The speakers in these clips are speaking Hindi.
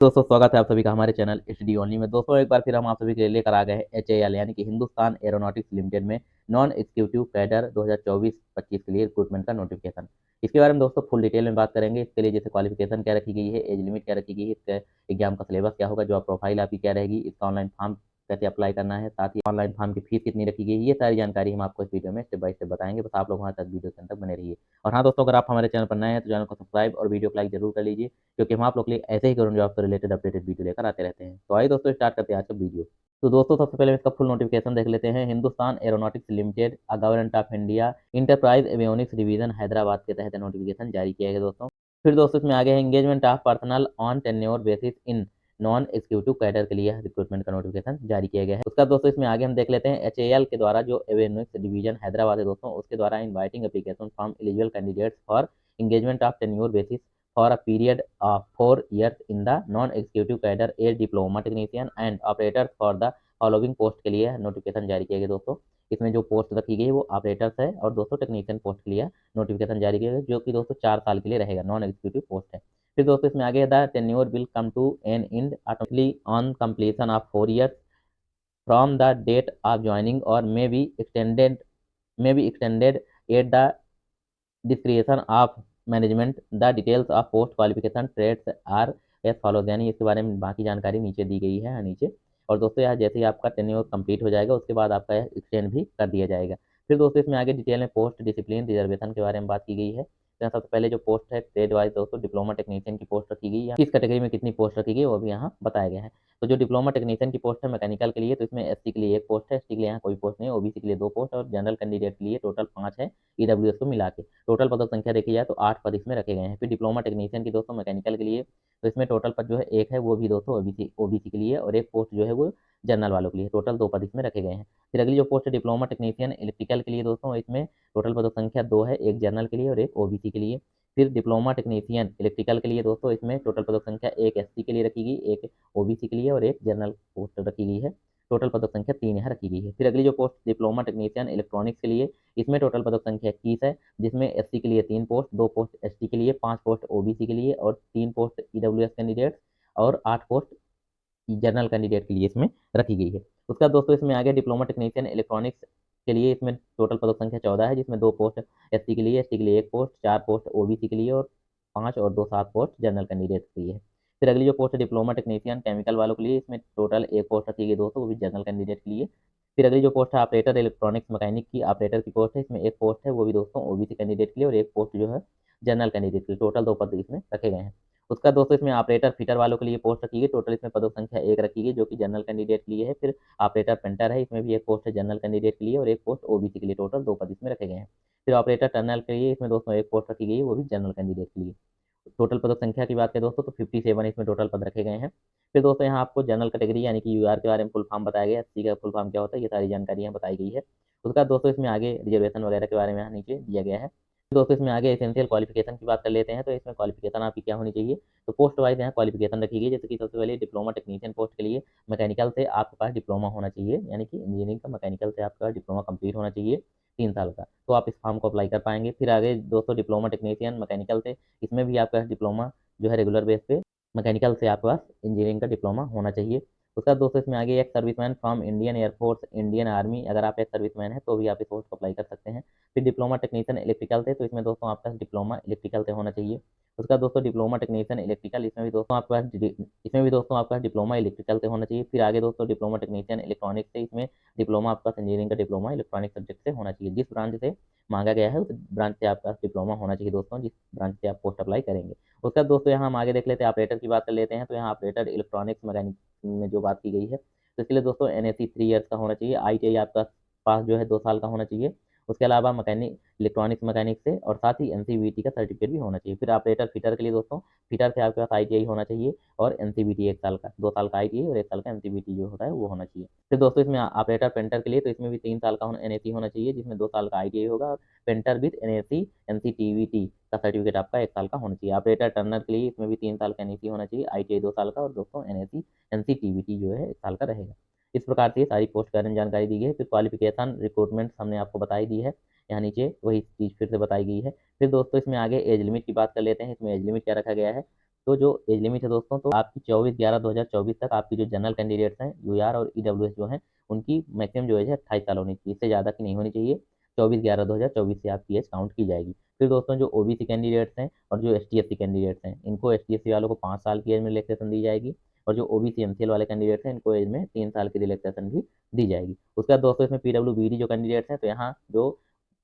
दोस्तों स्वागत है आप सभी का हमारे चैनल एचडी ओनली में। दोस्तों एक बार फिर हम आप सभी के लिए लेकर आ गए हैं एचएएल यानी कि हिंदुस्तान एरोनॉटिक्स लिमिटेड में नॉन एग्जीक्यूटिव कैडर 2024-25 के लिए रिक्रूटमेंट का नोटिफिकेशन। इसके बारे में दोस्तों फुल डिटेल में बात करेंगे। इसके लिए जैसे क्वालिफिकेशन क्या रखी गई है, एज लिमिट क्या रखी गई है, इसका एग्जाम का सिलेबस क्या होगा, जॉब प्रोफाइल आपकी क्या रहेगी, इसका ऑनलाइन फॉर्म कैसे अप्लाई करना है, साथ ही ऑनलाइन फॉर्म की फीस कितनी रखी गई है, ये सारी जानकारी हम आपको इस वीडियो में स्टेप बाय स्टेप बताएंगे। बस आप लोग वहाँ तक वीडियो के अंत तक बने रहिए। और हाँ दोस्तों, अगर आप हमारे चैनल पर नए हैं तो चैनल को सब्सक्राइब और वीडियो को लाइक जरूर कर लीजिए, क्योंकि हम आप लोग के लिए ऐसे ही गवर्नमेंट जॉब से रिलेटेड अपडेटेड वीडियो लेकर आते रहते हैं। तो आइए दोस्तों स्टार्ट करते हैं आज का वीडियो। तो दोस्तों सबसे पहले इसका फुल नोटिफिकेशन देख लेते हैं। Hindustan aeronautics limited government of India enterprise avionics division Hyderabad के तहत नोटिफिकेशन जारी किया गया दोस्तों। फिर दोस्तों इसमें आगे है engagement of personal on tenure basis in non executive cadre के लिए रिक्रूटमेंट का नोटिफिकेशन जारी किया गया है। उसका दोस्तों इसमें आगे हम देख लेते हैं एचएएल के द्वारा जो एवियोनिक्स डिवीजन हैदराबाद है दोस्तों, उसके द्वारा inviting application from eligible candidates for engagement of tenure basis for a period of 4 years in the non-executive cadre a diploma technician and operators for the following post के लिए नोटिफिकेशन जारी किया गया दोस्तों। इसमें जो पोस्ट रखी गई है वो ऑपरेटर्स है और दोस्तों टेक्नीशियन पोस्ट के लिए नोटिफिकेशन जारी किया गया, जो कि दोस्तों 4 साल के लिए रहेगा, नॉन एग्जीक्यूटिव पोस्ट है। फिर दोस्तों इसमें आगे the tenure will come to an end automatically on completion of 4 years from the date of joining or may be extended at the discretion of management. The details of post qualification trades are as follows, यानी इसके बारे में बाकी जानकारी नीचे दी गई है नीचे। और दोस्तों यहाँ जैसे ही आपका टेन्योर कंप्लीट हो जाएगा उसके बाद आपका एक्सटेंड भी कर दिया जाएगा। फिर दोस्तों इसमें आगे डिटेल में पोस्ट डिसिप्लिन रिजर्वेशन के बारे में बात की गई है। तो यहाँ सबसे पहले जो पोस्ट है ट्रेड वाइज दोस्तों डिप्लोमा टेक्नीशियन की पोस्ट रखी गई है, किस कैटेगरी में कितनी पोस्ट रखी गई वो भी यहाँ बताया गया है। तो जो डिप्लोमा टेक्नीशियन की पोस्ट है मैकेनिकल के लिए, तो इसमें एससी के लिए एक पोस्ट है, एसटी के लिए यहाँ कोई पोस्ट नहीं है, ओबीसी के लिए 2 पोस्ट और जनरल कैंडिडेट के लिए टोटल 5 है, ईडब्ल्यूएस को मिला के। टोटल पदों की संख्या देखी जाए तो 8 पद इसमें रखे गए हैं। फिर डिप्लोमा टेक्नीशियन की दोस्तों मैकेनिकल के लिए, तो इसमें टोटल पद जो है एक है, वो भी दोस्तों ओबीसी के लिए, और एक पोस्ट जो है वो जनरल वालों के लिए। टोटल 2 पद इसमें रखे गए हैं। फिर अगली जो पोस्ट है डिप्लोमा टेक्नीशियन इलेक्ट्रिकल के लिए दोस्तों, इसमें टोटल पदों की संख्या 2 है, एक जनरल के लिए और एक ओबीसी के लिए। फिर डिप्लोमा टेक्नीशियन इलेक्ट्रिकल के लिए दोस्तों, इसमें टोटल पदों की संख्या एक एससी के लिए रखी गई, एक ओबीसी के लिए और एक जनरल पोस्ट रखी गई है। टोटल पदों की संख्या 3 यहाँ रखी गई है। फिर अगली जो पोस्ट डिप्लोमा टेक्नीशियन इलेक्ट्रॉनिक्स के लिए, इसमें टोटल पदों की संख्या 21 है, जिसमें एससी के लिए 3 पोस्ट, 2 पोस्ट एसटी के लिए, 5 पोस्ट ओबीसी के लिए और 3 पोस्ट ईडब्ल्यूएस कैंडिडेट और 8 पोस्ट जनरल कैंडिडेट के लिए इसमें रखी गई है। उसका दोस्तों इसमें आगे डिप्लोमा टेक्नीशियन इलेक्ट्रॉनिक्स के लिए, इसमें टोटल पदों की संख्या 14 है, जिसमें 2 पोस्ट एससी के लिए, एसटी के लिए 1 पोस्ट, 4 पोस्ट ओबीसी के लिए और 5 और 2 7 पोस्ट जनरल कैंडिडेट के लिए है। फिर अगली जो पोस्ट है डिप्लोमा टेक्नीशियन केमिकल वालों के लिए, इसमें टोटल 1 पोस्ट रखी गई दोस्तों, वो भी जनरल कैंडिडेट के लिए। फिर अगली जो पोस्ट है ऑपरेटर इलेक्ट्रॉनिक्स मैकेनिक की, ऑपरेटर की पोस्ट है, इसमें 1 पोस्ट है, वो भी दोस्तों ओबीसी कैंडिडेट के लिए और 1 पोस्ट जो है जनरल कैंडिडेट के लिए। टोटल 2 पद इसमें रखे गए हैं। उसका दोस्तों इसमें ऑपरेटर फिटर वालों के लिए पोस्ट रखी गई, टोटल इसमें पदों की संख्या 1 रखी गई, जो कि जनरल कैंडिडेट के लिए है। फिर ऑपरेटर पेंटर है, इसमें भी 1 पोस्ट है जनरल कैंडिडेट के लिए और 1 पोस्ट ओबीसी के लिए। टोटल 2 पद इसमें रखे गए हैं। फिर ऑपरेटर टर्नल के लिए, इसमें दोस्तों 1 पोस्ट रखी गई, वो भी जनरल कैंडिडेट के लिए। टोटल पदों की संख्या की बात करें दोस्तों तो 57 इसमें टोटल पद रखे गए हैं। फिर दोस्तों यहाँ आपको जनरल कैटेगरी यानी कि यूआर के बारे में फुल फॉर्म बताया गया है, एससी का फुल फॉर्म क्या होता है, ये सारी जानकारी यहाँ बताई गई है। उसका दोस्तों इसमें आगे रिजर्वेशन वगैरह के बारे में यहाँ नीचे दिया गया है। दोस्तों इसमें आगे एसेंशियल क्वालिफिकेशन की बात कर लेते हैं। तो इसमें क्वालिफिकेशन आपकी क्या होनी चाहिए, तो पोस्ट वाइज यहाँ क्वालिफिकेशन रखी गई, जैसे कि सबसे पहले डिप्लोमा टेक्नीशियन पोस्ट के लिए मैकेनिकल से आपके पास डिप्लोमा होना चाहिए, यानी कि इंजीनियरिंग का मैकेनिकल से आपका डिप्लोमा कंप्लीट होना चाहिए 3 साल का, तो आप इस फॉर्म को अप्लाई कर पाएंगे। फिर आगे दोस्तों डिप्लोमा टेक्नीशियन मैकेनिकल से, इसमें भी आपका डिप्लोमा जो है रेगुलर बेस पे मैकेनिकल से आपके पास इंजीनियरिंग का डिप्लोमा होना चाहिए। उसका दोस्तों इसमें आगे एक serviceman from Indian air force Indian army, अगर आप एक सर्विसमैन है तो भी आप इस पोस्ट को अप्लाई कर सकते हैं। फिर डिप्लोमा टेक्नीशियन इलेक्ट्रिकल से, तो इसमें दोस्तों आपका डिप्लोमा इलेक्ट्रिकल से होना चाहिए। उसका दोस्तों डिप्लोमा टेक्नीशियन इलेक्ट्रिकल, इसमें भी दोस्तों आपका डिप्लोमा इलेक्ट्रिकल से होना चाहिए। फिर आगे दोस्तों डिप्लोमा टेक्नीशियन इलेक्ट्रॉनिक्स से, इसमें डिप्लोमा आपका इंजीनियरिंग का डिप्लोमा इलेक्ट्रॉनिक सब्जेक्ट से होना चाहिए। जिस ब्रांच से मांगा गया है उस ब्रांच से आपका डिप्लोमा होना चाहिए दोस्तों, जिस ब्रांच से आप पोस्ट अप्लाई करेंगे। उसका दोस्तों यहाँ हम आगे देख लेते हैं, ऑपरेटर की बात कर लेते हैं। तो यहाँ ऑपरेटर इलेक्ट्रॉनिक्स मैकेनिक में जो बात की गई है, तो इसके लिए दोस्तों एनएससी 3 ईयर्स का होना चाहिए, आईटीआई आपका पास जो है 2 साल का होना चाहिए। उसके अलावा मैकेनिक इलेक्ट्रॉनिक्स मैकेनिक से और साथ ही एनसीवीटी का सर्टिफिकेट भी होना चाहिए। फिर ऑपरेटर फिटर के लिए दोस्तों, फिटर से आपके पास आईटीआई होना चाहिए और एनसीवीटी 1 साल का, 2 साल का आईटीआई और 1 साल का एनसीवीटी जो होता है वो होना चाहिए। फिर दोस्तों इसमें ऑपरेटर पेंटर के लिए, तो इसमें भी 3 साल का एनएसी होना चाहिए, जिसमें 2 साल का आईटीआई होगा और पेंटर विद एनएसी एनसीटीवीटी का सर्टिफिकेट आपका 1 साल का होना चाहिए। ऑपरेटर टर्नर के लिए इसमें भी 3 साल का एनएसी होना चाहिए, आईटीआई 2 साल का और दोस्तों एनएसी एनसीटीवीटी जो है 1 साल का रहेगा। इस प्रकार से ये सारी पोस्ट के बारे में जानकारी दी गई है। फिर क्वालिफिकेशन रिक्रूटमेंट हमने आपको बताई दी है, यहाँ नीचे वही चीज़ फिर से बताई गई है। फिर दोस्तों इसमें आगे एज लिमिट की बात कर लेते हैं। इसमें एज लिमिट क्या रखा गया है, तो जो एज लिमिट है दोस्तों, तो आपकी 24/11/2024 तक आपकी जो जनरल कैंडिडेट्स हैं, यूआर और ईडब्ल्यूएस जो हैं, उनकी मैक्सिमम जो एज है 28 साल होनी चाहिए, इससे ज़्यादा की नहीं होनी चाहिए। 24/11/2024 से आपकी एज काउंट की जाएगी। फिर दोस्तों जो ओबीसी कैंडिडेट्स हैं और जो एसटी/एससी कैंडिडेट्स हैं, इनको एसटी/एससी वालों को 5 साल की एज में रिलैक्सेशन दी जाएगी और जो ओबीसी एमसीएल वाले कैंडिडेट्स हैं, इनको एज में 3 साल की रिलैक्सेशन भी दी जाएगी। उसके बाद दोस्तों इसमें पीडब्ल्यूबीडी जो कैंडिडेट्स हैं, तो यहाँ जो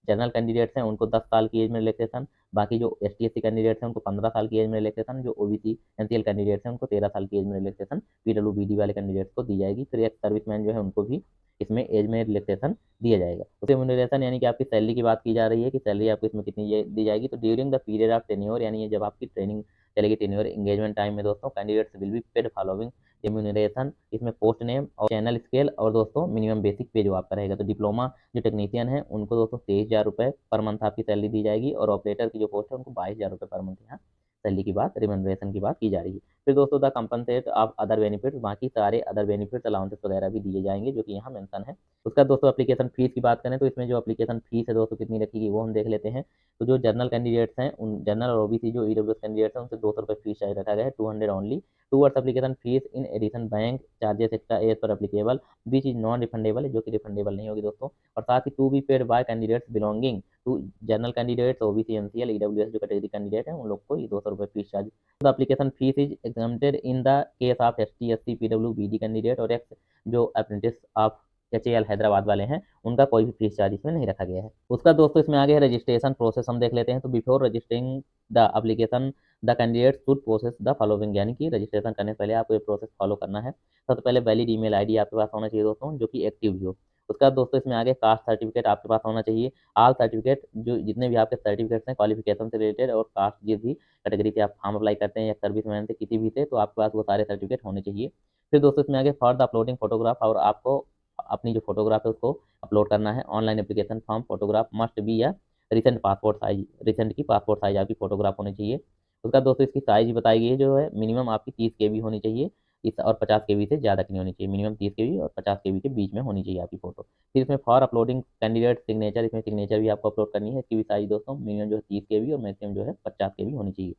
जनरल कैंडिडेट्स हैं उनको 10 साल की एज में रिलैक्सेशन, बाकी जो एसटी/एससी कैंडिडेट्स हैं उनको 15 साल की एज में रिलैक्सेशन, जो ओबीसी एनसीएल कैंडिडेट्स हैं उनको 13 साल की एज में रिलैक्सेशन पीडब्ल्यूबीडी वाले कैंडिडेट्स को दी जाएगी। फिर एक सर्विसमैन जो है उनको भी इसमें एज में रिलैक्सेशन दिया जाएगा। तो रिम्यूनरेशन यानी कि आपकी सैलरी की बात की जा रही है कि सैलरी आपको इसमें कितनी दी जाएगी। तो during the period of tenure, यानी ये जब आपकी ट्रेनिंग चलेगी, टेन्योर एंगेजमेंट टाइम में दोस्तों, candidates will be paid following remuneration, इसमें पोस्ट नेम और चैनल स्केल और दोस्तों मिनिमम बेसिक पे जो आपका रहेगा। तो डिप्लोमा जो टेक्नीशियन है उनको दोस्तों 23,000 रुपये पर मंथ आपकी सैलरी दी जाएगी और ऑपरेटर की जो पोस्ट है उनको 22,000 रुपये पर मंथ यहाँ सैलरी की बात, रिम्यूनरेशन की बात की जा रही है। फिर दोस्तों the compensate of other benefits, बाकी सारे अदर बेनिफिट्स अलाउंसेस वगैरह भी दिए जाएंगे जो कि यहाँ मेंशन है। उसका दोस्तों एप्लीकेशन फीस की बात करें तो इसमें जो एप्लीकेशन फीस है दोस्तों कितनी रखी वो हम देख लेते हैं। तो जो जनरल कैंडिडेट्स हैं, उन जनरल और ओबीसी जो ईडब्ल्यूएस कैंडिडेट्स हैं उनसे 200 रुपये फीस चार्ज रखा गया है, 200 only towards application fee. In addition bank charges extra as per applicable which is non refundable है, जो कि रिफंडेबल नहीं होगी दोस्तों। और साथ ही to be paid by candidates belonging to general candidates, OBC NCL EWS जो कैटेगरी कैंडिडेट है उन लोग को ये 200 रुपये fee charge. The application fee is exempted in the case of ST SC PWBD candidate और एक्स जो अप्रेंटिस ऑफ एचएएल हैदराबाद वाले हैं, उनका कोई भी फीस चार्ज इसमें नहीं रखा गया है। उसका दोस्तों इसमें आगे है रजिस्ट्रेशन प्रोसेस, हम देख लेते हैं। तो before registering the application the candidate should process the following, यानी कि रजिस्ट्रेशन करने से पहले आपको ये प्रोसेस फॉलो करना है। सबसे पहले वैलिड ईमेल आईडी आपके पास होना चाहिए दोस्तों, जो कि एक्टिव भी हो। उसका दोस्तों इसमें आगे कास्ट सर्टिफिकेट आपके पास होना चाहिए। ऑल सर्टिफिकेट जो जितने भी आपके सर्टिफिकेट्स हैं क्वालिफिकेशन से रिलेटेड और कास्ट जिस भी कैटेगरी पे आप फॉर्म अप्लाई करते हैं या सर्विस मैन से किसी भी थे, तो आपके पास वो सारे सर्टिफिकेट होने चाहिए। फिर दोस्तों इसमें आगे फॉर द अपलोडिंग फोटोग्राफ, और आपको अपनी जो फोटोग्राफ है उसको अपलोड करना है। Online application form photograph must be या रिसेंट पासपोर्ट साइज, रिसेंट की पासपोर्ट साइज आपकी फोटोग्राफ होनी चाहिए। उसका दोस्तों इसकी साइज बताई गई है जो है मिनिमम आपकी 30 KB होनी चाहिए, इस और 50 KB से ज़्यादा की नहीं होनी चाहिए। मिनिमम 30 KB और 50 KB के बीच में होनी चाहिए आपकी फोटो। फिर इसमें फॉर अपलोडिंग कैंडिडेट सिग्नेचर, इसमें सिग्नेचर भी आपको अपलोड करनी है। इसकी भी साइज दोस्तों मिनिमम जो है 30 KB और मैक्सिमम जो है 50 KB होनी चाहिए।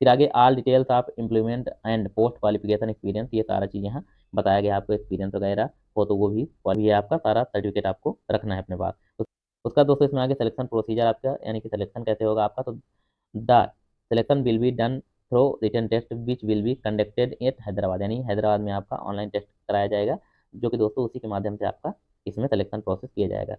फिर आगे all details of employment and post qualification experience, ये सारा चीज़ यहाँ बताया गया आपको, एक्सपीरियंस वगैरह हो तो वो भी, और ये आपका सारा सर्टिफिकेट आपको रखना है अपने पास। उसका दोस्तों इसमें आगे सिलेक्शन प्रोसीजर आपका, यानी कि सिलेक्शन कैसे होगा आपका। तो the selection will be done through written test which will be conducted at Hyderabad, यानी हैदराबाद में आपका ऑनलाइन टेस्ट कराया जाएगा, जो कि दोस्तों उसी के माध्यम से आपका इसमें सिलेक्शन प्रोसेस किया जाएगा।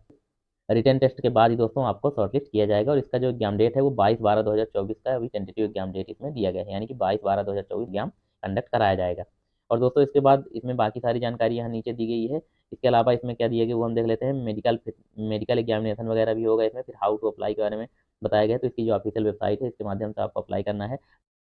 रिटन टेस्ट के बाद ही दोस्तों आपको शॉर्टलिस्ट किया जाएगा और इसका जो एग्जाम डेट है वो 22/12/2024 का अभी टेंटेटिव एग्जाम डेट इसमें दिया गया है, यानी कि 22/12/2024 एग्जाम कंडक्ट कराया जाएगा। और दोस्तों इसके बाद इसमें बाकी सारी जानकारी यहाँ नीचे दी गई है। इसके अलावा इसमें क्या दिया गया वो हम देख लेते हैं। मेडिकल एग्जामिनेशन वगैरह भी होगा इसमें। फिर हाउ टू अप्लाई के बारे में बताया गया है, तो इसकी जो ऑफिशियल वेबसाइट है इसके माध्यम से आपको अप्लाई करना है।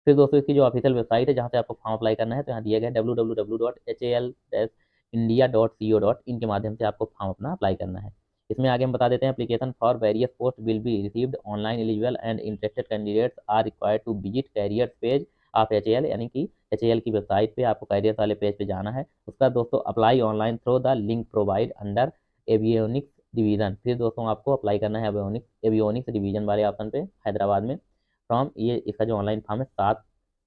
फिर दोस्तों इसकी जो ऑफिशियल वेबसाइट है जहाँ से आपको फॉर्म अप्लाई करना है, तो यहाँ दिया गया है www.hal-india.co.in के माध्यम से आपको फॉर्म अपना अप्लाई करना है। इसमें आगे हम बता देते हैं application for various post will be received online, eligible and interested candidates are required to visit career page of HAL, यानी कि एचएएल की वेबसाइट पे आपको कैरियर वाले पेज पे जाना है। उसका दोस्तों apply online through the link provide under avionics division, फिर दोस्तों आपको अप्लाई करना है एवियोनिक्स डिवीजन वाले ऑप्शन पे हैदराबाद में। फ्रॉम ये इसका जो ऑनलाइन फॉर्म है 7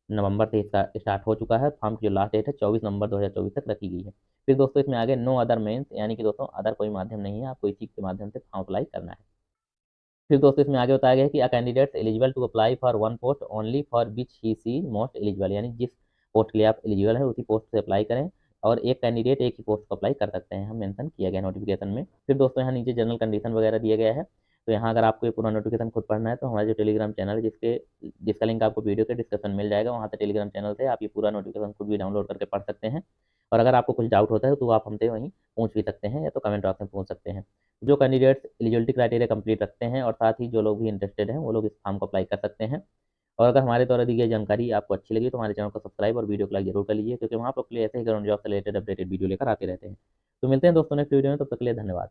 नवंबर से इसका स्टार्ट हो चुका है। फॉर्म की जो लास्ट डेट है 24 नवंबर 2024 तक रखी गई है। फिर दोस्तों इसमें आगे नो अदर मेंस, यानी कि दोस्तों अदर कोई माध्यम नहीं है, आपको इसी के माध्यम से फॉर्म अप्लाई करना है। फिर दोस्तों इसमें आगे बताया गया है कि a candidate eligible to apply for one post only for which he she most eligible, यानी जिस पोस्ट के लिए आप एलिजिबल है उसी पोस्ट से अप्लाई करें और एक कैंडिडेट एक ही पोस्ट को अप्लाई कर सकते हैं, हम मेंशन किया गया नोटिफिकेशन में। फिर दोस्तों यहाँ नीचे जनरल कंडीशन वगैरह दिया गया है। तो यहाँ अगर आपको ये पूरा नोटिफिकेशन खुद पढ़ना है तो हमारा जो टेलीग्राम चैनल है जिसका लिंक आपको वीडियो के डिस्क्रिप्शन मिल जाएगा, वहाँ से टेलीग्राम चैनल से आप ये पूरा नोटिफिकेशन खुद भी डाउनलोड करके पढ़ सकते हैं। और अगर आपको कुछ डाउट होता है तो आप हमसे वहीं पूछ भी सकते हैं या तो कमेंट बॉक्स में पूछ सकते हैं। जो कैंडिडेट्स एलिजिबिलिटी क्राइटेरिया कंप्लीट रखते हैं और साथ ही जो लोग भी इंटरेस्टेड हैं वो लोग इस फॉर्म को अप्लाई कर सकते हैं। और अगर हमारे द्वारा दी गई जानकारी आपको अच्छी लगी तो हमारे चैनल को सब्सक्राइब और वीडियो को लाइक जरूर कर लीजिए, क्योंकि वहाँ पर ऐसे ही गवर्नमेंट जॉब से रिलेटेड अपडेटेड वीडियो लेकर आते रहते हैं। तो मिलते हैं दोस्तों नेक्स्ट वीडियो में, तब तक के लिए धन्यवाद।